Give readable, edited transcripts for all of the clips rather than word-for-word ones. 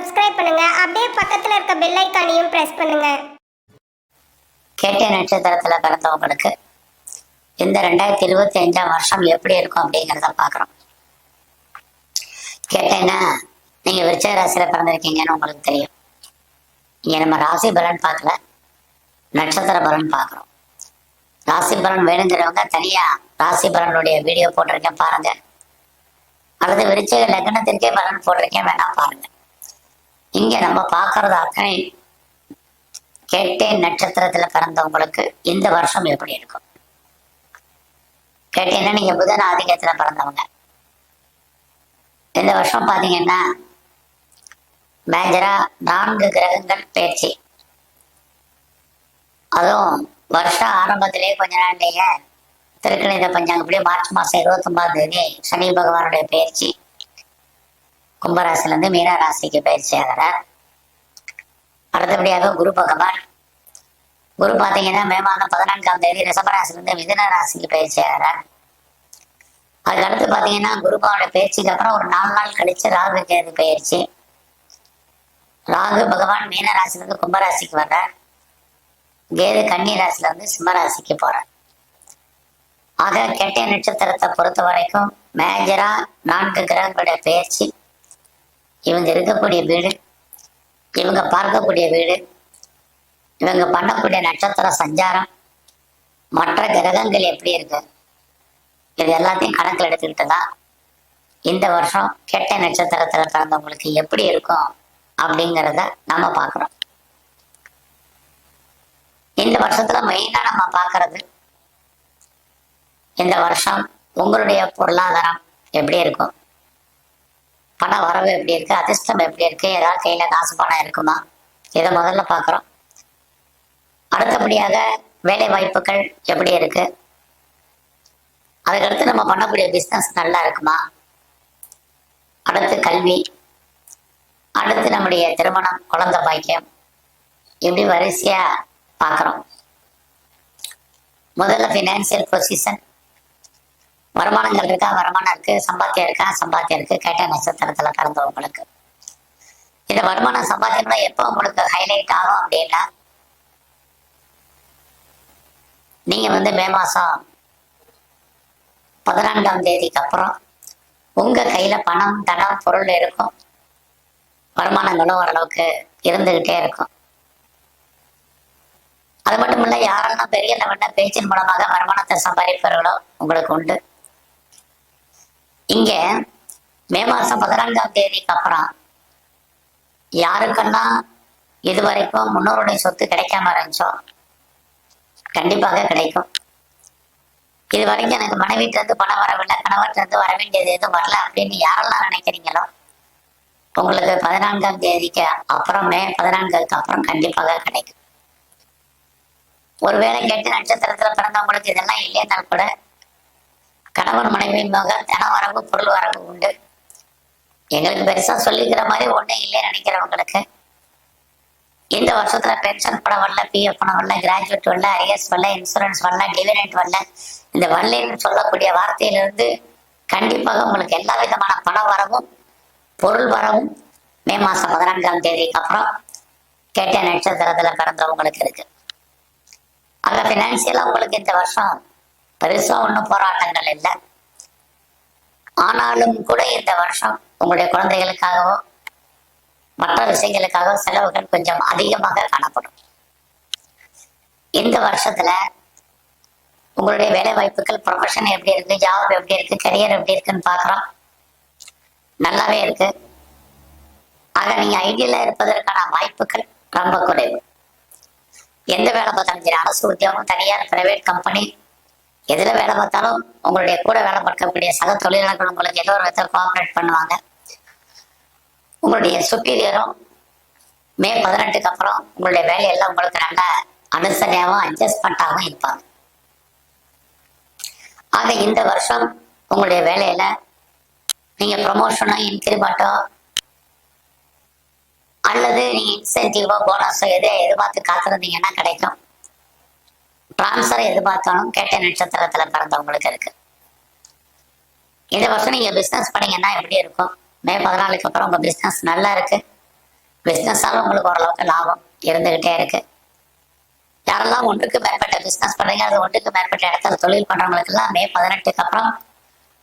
Subscribe பண்ணுங்க. அப்படியே பக்கத்துல இருக்க பெல் ஐகானையும் பிரஸ் பண்ணுங்க. கேட்டை நட்சத்திரத்துல பிறந்தவங்களுக்கு இந்த 2025ஆம் வருஷம் எப்படி இருக்கும் அப்படிங்கிறத பாக்குறோம். கேட்டேன்னா நீங்க விருச்சிக ராசியில பிறந்திருக்கீங்கன்னு உங்களுக்கு தெரியும். இங்க நம்ம ராசி பலன் பார்க்கல, நட்சத்திர பலன் பார்க்குறோம். ராசி பலன் வேணுங்கிறவங்க தனியா ராசி பலனுடைய வீடியோ போட்டிருக்கேன் பாருங்க, அல்லது விருச்சிக லக்னத்திற்கே பலன் போட்டிருக்கேன் வேணா பாருங்க. இங்க நம்ம பார்க்கறது அத்தனை கேட்டை நட்சத்திரத்துல பிறந்தவங்களுக்கு இந்த வருஷம் எப்படி இருக்கும். கேட்டீங்கன்னா நீங்க புதன் ஆதிக்கத்துல பிறந்தவங்க. இந்த வருஷம் பாத்தீங்கன்னா மேஜரா 4 கிரகங்கள் பயிற்சி. அதுவும் வருஷம் ஆரம்பத்திலேயே கொஞ்ச நாள்லயே திருக்கணித பஞ்சாங்கப்படி மார்ச் மாசம் 29ஆம் தேதி சனி பகவானுடைய பயிற்சி கும்பராசில இருந்து மீன ராசிக்கு பயிற்சி ஆகிறார். அடுத்தபடியாக குரு பகவான், குரு பாத்தீங்கன்னா மே மாதம் 14ஆம் தேதி ரிஷபராசில இருந்து மிதுன ராசிக்கு பயிற்சி ஆகிறார். அதுக்கு அடுத்து பாத்தீங்கன்னா குருபாவோட பயிற்சிக்கு அப்புறம் ஒரு 4 நாள் கழிச்சு ராகு கேது பயிற்சி. ராகு பகவான் மீன ராசில இருந்து கும்பராசிக்கு வர்றார், கேது கன்னி ராசில இருந்து சிம்மராசிக்கு போறார். ஆக கேட்டை நட்சத்திரத்தை பொறுத்த வரைக்கும் மேஜரா 4 கிரகங்களுடைய பயிற்சி, இவங்க இருக்கக்கூடிய வீடு, இவங்க பார்க்கக்கூடிய வீடு, இவங்க பண்ணக்கூடிய நட்சத்திர சஞ்சாரம், மற்ற கிரகங்கள் எப்படி இருக்கு, இது எல்லாத்தையும் கணக்கில் எடுத்துக்கிட்டு தான் இந்த வருஷம் கேட்டை நட்சத்திரத்துல பிறந்தவங்களுக்கு எப்படி இருக்கும் அப்படிங்கிறத நம்ம பார்க்குறோம். இந்த வருஷத்துல மெயினா நம்ம பார்க்கறது, இந்த வருஷம் உங்களுடைய பொருளாதாரம் எப்படி இருக்கும், பண வரவு எப்படி இருக்கு, அதிர்ஷ்டம் எப்படி இருக்கு, ஏதாவது கையில காசு பணம் இருக்குமா, இதை முதல்ல பார்க்குறோம். அடுத்தபடியாக வேலை வாய்ப்புகள் எப்படி இருக்கு, அதுக்கடுத்து நம்ம பண்ணக்கூடிய பிஸ்னஸ் நல்லா இருக்குமா, அடுத்து கல்வி, அடுத்து நம்முடைய திருமணம், குழந்தை பாக்கியம், இப்படி வரிசையா பார்க்குறோம். முதல்ல ஃபினான்சியல் பொசிஷன், வருமானங்கள் இருக்கா, வருமானம் இருக்கு, சம்பாத்தியம் இருக்கா, சம்பாத்தியம் இருக்கு. கேட்ட நட்சத்திரத்துல பிறந்தவங்களுக்கு இந்த வருமானம் சம்பாத்தியம்னா எப்போ உங்களுக்கு ஹைலைட் ஆகும் அப்படின்னா, நீங்க மே மாசம் 14ஆம் தேதிக்கு அப்புறம் உங்க கையில பணம் தனம் பொருள் இருக்கும், வருமானங்களும் ஓரளவுக்கு இருந்துகிட்டே இருக்கும். அது மட்டும் இல்ல, யாரெல்லாம் பெரிய லெவல்ல பேச்சின் மூலமாக வருமானத்தை சம்பாதிப்பவர்களோ உங்களுக்கு உண்டு. இங்க மே மாசம் 14ஆம் தேதிக்கு அப்புறம் யாருக்கெல்லாம் இதுவரைக்கும் முன்னோருடைய சொத்து கிடைக்காம இருந்துச்சோ கண்டிப்பாக கிடைக்கும். இது வரைக்கும் எனக்கு மனைவிட்டு இருந்து பணம் வரவில்லை, கணவர்கிட்ட இருந்து வர வேண்டியது எதுவும் வரல அப்படின்னு யாரெல்லாம் நினைக்கிறீங்களோ உங்களுக்கு 14ஆம் தேதிக்கு அப்புறம், மே 14க்கு அப்புறம் கண்டிப்பாக கிடைக்கும். ஒருவேளை கேட்டு நட்சத்திரத்துல பிறந்தவங்களுக்கு இதெல்லாம் இல்லைன்னாலும் கூட கணவன் மனைவி மக தன வரவு பொருள் வரவு உண்டு. எங்களுக்கு பெருசா சொல்லிக்கிற மாதிரி ஒண்ணு இல்லைன்னு நினைக்கிறவங்களுக்கு இந்த வருஷத்துல பென்ஷன் பணம் வரல, பிஎஃப் பணம் வரல, கிராஜுவேட் வரல, ஐஎஸ் வரல, இன்சூரன்ஸ் வரல, டிவிடெண்ட் வரல, இந்த வரலன்னு சொல்லக்கூடிய வார்த்தையிலிருந்து கண்டிப்பாக உங்களுக்கு எல்லா விதமான பண வரவும் பொருள் வரவும் மே மாசம் 14ஆம் தேதிக்கு அப்புறம் கேட்ட நட்சத்திரத்துல பிறந்தவங்களுக்கு இருக்கு. அங்க பினான்சியலா உங்களுக்கு இந்த வருஷம் பெருசா ஒன்றும் போராட்டங்கள் இல்லை. ஆனாலும் கூட இந்த வருஷம் உங்களுடைய குழந்தைகளுக்காகவோ மற்ற விஷயங்களுக்காக செலவுகள் கொஞ்சம் அதிகமாக காணப்படும். இந்த வருஷத்துல உங்களுடைய வேலை வாய்ப்புகள், ப்ரொஃபஷன் எப்படி இருக்கு, ஜாப் எப்படி இருக்கு, கரியர் எப்படி இருக்குன்னு பாக்குறோம். நல்லாவே இருக்கு. ஆக நீங்க ஐடியில இருப்பதற்கான வாய்ப்புகள் ரொம்ப குறைவு. எந்த வேலை பார்த்தாலும் சரி, அரசு உத்தியோகம், தனியார், பிரைவேட் கம்பெனி, எதுல வேலை பார்த்தாலும் உங்களுடைய கூட வேலை பார்க்கக்கூடிய சக தொழிலாளர்கள் உங்களுக்கு ஏதோ ஒரு விதத்தில் கோஆபரேட் பண்ணுவாங்க. உங்களுடைய சுப்பீரியரும் மே 18க்கு அப்புறம் உங்களுடைய வேலையெல்லாம் உங்களுக்கு நல்லா அனுசரியாகவும் அட்ஜஸ்ட்மெண்டாகவும் இருப்பாங்க. ஆக இந்த வருஷம் உங்களுடைய வேலையில நீங்க ப்ரொமோஷனோ, இன்கிரிமெண்ட்டோ அல்லது நீங்க இன்சென்டிவோ, போனஸோ எதை எதிர்பார்த்து காத்திருந்தீங்கன்னா கிடைக்கும். டிரான்ஸ்ஃபரை எதிர்பார்த்தாலும் கேட்ட நட்சத்திரத்துல பிறந்தவங்களுக்கு இருக்கு. இந்த வருஷம் நீங்க பிசினஸ் பண்ணீங்கன்னா எப்படி இருக்கும், மே 14க்கு அப்புறம் உங்க பிசினஸ் நல்லா இருக்கு, பிஸ்னஸால உங்களுக்கு ஓரளவுக்கு லாபம் இருந்துகிட்டே இருக்கு. யாரெல்லாம் ஒன்றுக்கு மேற்பட்ட பிஸ்னஸ் பண்றீங்க, அது ஒன்றுக்கு மேற்பட்ட இடத்துல தொழில் பண்றவங்களுக்கு எல்லாம் மே 18க்கு அப்புறம்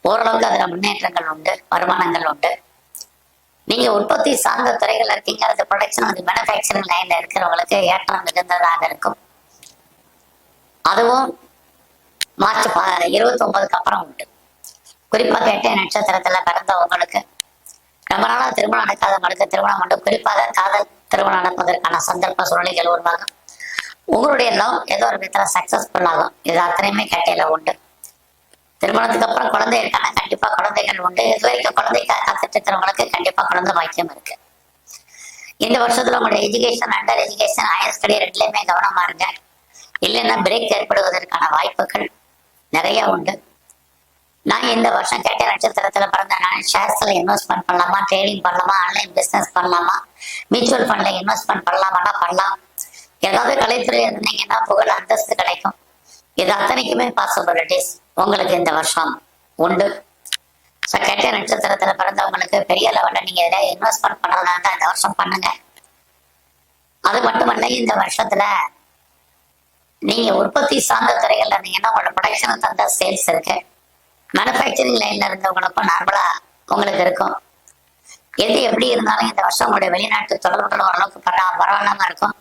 ஓரளவுக்கு அதுல முன்னேற்றங்கள் உண்டு, வருமானங்கள் உண்டு. நீங்க உற்பத்தி சார்ந்த துறைகள் இருக்கீங்க, அது ப்ரொடக்ஷன் அது மேனுஃபேக்சரிங் லைன்ல இருக்கிறவங்களுக்கு ஏற்றம் மிகுந்ததாக இருக்கும். அதுவும் மார்ச் 29க்கு அப்புறம் உண்டு. குறிப்பா கேட்ட நட்சத்திரத்துல பிறந்த உங்களுக்கு ரொம்ப நாளா திருமணம் நடக்காதவங்களுக்கு திருமணம் உண்டு. குறிப்பாக காதல் திருமணம் நடப்பதற்கான சந்தர்ப்ப சூழ்நிலைகள் உருவாகும். உங்களுடைய லவ் ஏதோ ஒரு விதத்துல சக்சஸ்ஃபுல் ஆகும். இது அத்தனையுமே கேட்டையில உண்டு. திருமணத்துக்கு அப்புறம் குழந்தை இருக்கான கண்டிப்பா குழந்தைகள் உண்டு. இது வரைக்கும் குழந்தைக்காக காத்துட்டு இருக்கிறவங்களுக்கு கண்டிப்பா குழந்தை பாக்கியம் இருக்கு. இந்த வருஷத்துல உங்களுடைய education, under education, higher study ரெண்டுலயுமே கவனமா இருங்க. இல்லைன்னா பிரேக் ஏற்படுவதற்கான வாய்ப்புகள் நிறைய உண்டு. நான் இந்த வருஷம் கேட்ட நட்சத்திரத்துல பிறந்த நான் ஷேர்ஸ்ல இன்வெஸ்ட்மெண்ட் பண்ணலாமா, ட்ரேடிங் பண்ணலாமா, ஆன்லைன் பிசினஸ் பண்ணலாமா, மியூச்சுவல் ஃபண்ட்ல இன்வெஸ்ட்மெண்ட் பண்ணலாமான்னா பண்ணலாம். ஏதாவது கலைத்துறை இருந்தீங்கன்னா புகழ் அந்தஸ்து கிடைக்கும். இது அத்தனைக்குமே பாசிபிலிட்டிஸ் உங்களுக்கு இந்த வருஷம் உண்டு. ஸோ கேட்ட நட்சத்திரத்துல பிறந்தவங்களுக்கு பெரிய லெவலில் நீங்க எதாவது இன்வெஸ்ட்மெண்ட் பண்றதா இருந்தால் இந்த வருஷம் பண்ணுங்க. அது மட்டுமல்ல, இந்த வருஷத்துல நீங்க உற்பத்தி சார்ந்த துறைகள்ல இருந்தீங்கன்னா உங்களோட ப்ரொடக்ஷன் தந்த சேல்ஸ் இருக்கு. மேனுஃபேக்சரிங் லைன்ல இருந்தவங்களுக்கும் நார்மலா உங்களுக்கு இருக்கும். எது எப்படி இருந்தாலும் இந்த வருஷம் உங்களுடைய வெளிநாட்டு தொடர்புகள் ஓரளவுக்கு பரவாயில்லாம இருக்கும்.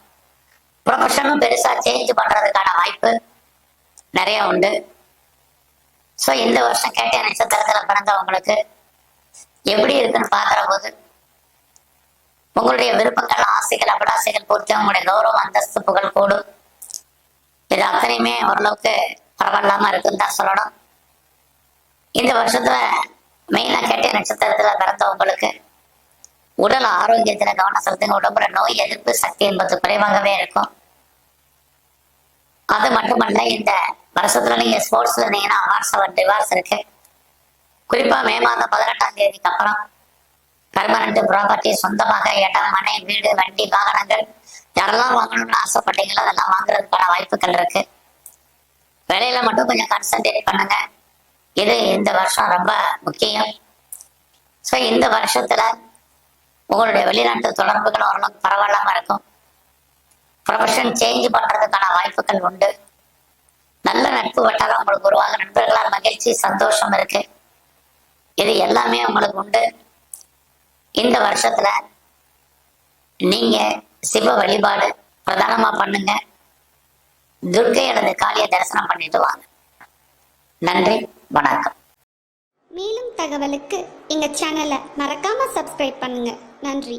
ப்ரொஃபஷனும் பெருசா சேஞ்ச் பண்றதுக்கான வாய்ப்பு நிறைய உண்டு. ஸோ இந்த வருஷம் கேட்ட நட்சத்திரத்துல பிறந்தவங்களுக்கு எப்படி இருக்குன்னு பாக்குற போது உங்களுடைய விருப்பங்கள், ஆசைகள், அபிலாசைகள் பூர்த்தி, உங்களுடைய கௌரவம், அந்தஸ்து, புகழ் கூடும். இது அத்தனையுமே ஓரளவுக்கு பரவாயில்லாம இருக்குன்னு தான் சொல்லணும். இந்த வருஷத்துல மெயினா கேட்ட நட்சத்திரத்துல பிறந்தவங்களுக்கு உடல் ஆரோக்கியத்துல கவனம் செலுத்துங்க. உடம்புல நோய் எதிர்ப்பு சக்தி என்பது குறைவாகவே இருக்கும். அது மட்டுமல்ல, இந்த வருஷத்துல நீங்க ஸ்போர்ட்ஸ்ல இருந்தீங்கன்னா அவார்ட்ஸ் ரிவார்ட்ஸ் இருக்கு. குறிப்பா மே மாதம் 18ஆம் தேதிக்கு அப்புறம் பெர்மனன்ட் ப்ராப்பர்ட்டி, சொந்தமாக இடம், மனை, வீடு, வண்டி, வாகனங்கள் யாரெல்லாம் வாங்கணும்னு ஆசைப்பட்டீங்களோ அதெல்லாம் வாங்குறதுக்கான வாய்ப்புகள் இருக்கு. வேலையில மட்டும் கொஞ்சம் கான்சென்ட்ரேட் பண்ணுங்க. இது இந்த வருஷம் ரொம்ப முக்கியம். ஸோ இந்த வருஷத்துல உங்களுடைய வெளிநாட்டு தொடர்புகள் ஓரளவுக்கு பரவாயில்லாம இருக்கும். ப்ரொஃபஷன் சேஞ்ச் பண்றதுக்கான வாய்ப்புகள் உண்டு. நல்ல நட்பு வட்டாரம் உங்களுக்கு உருவாக, நண்பர்களால் மகிழ்ச்சி, சந்தோஷம் இருக்கு. இது எல்லாமே உங்களுக்கு உண்டு. இந்த வருஷத்துல நீங்க சிவ வழிபாடு பிரதானமா பண்ணுங்க. துர்க்கை அல்லது காளியை தரிசனம் பண்ணிட்டு வாங்க. நன்றி, வணக்கம். மேலும் தகவலுக்கு எங்க சேனலை மறக்காம சப்ஸ்கிரைப் பண்ணுங்க. நன்றி.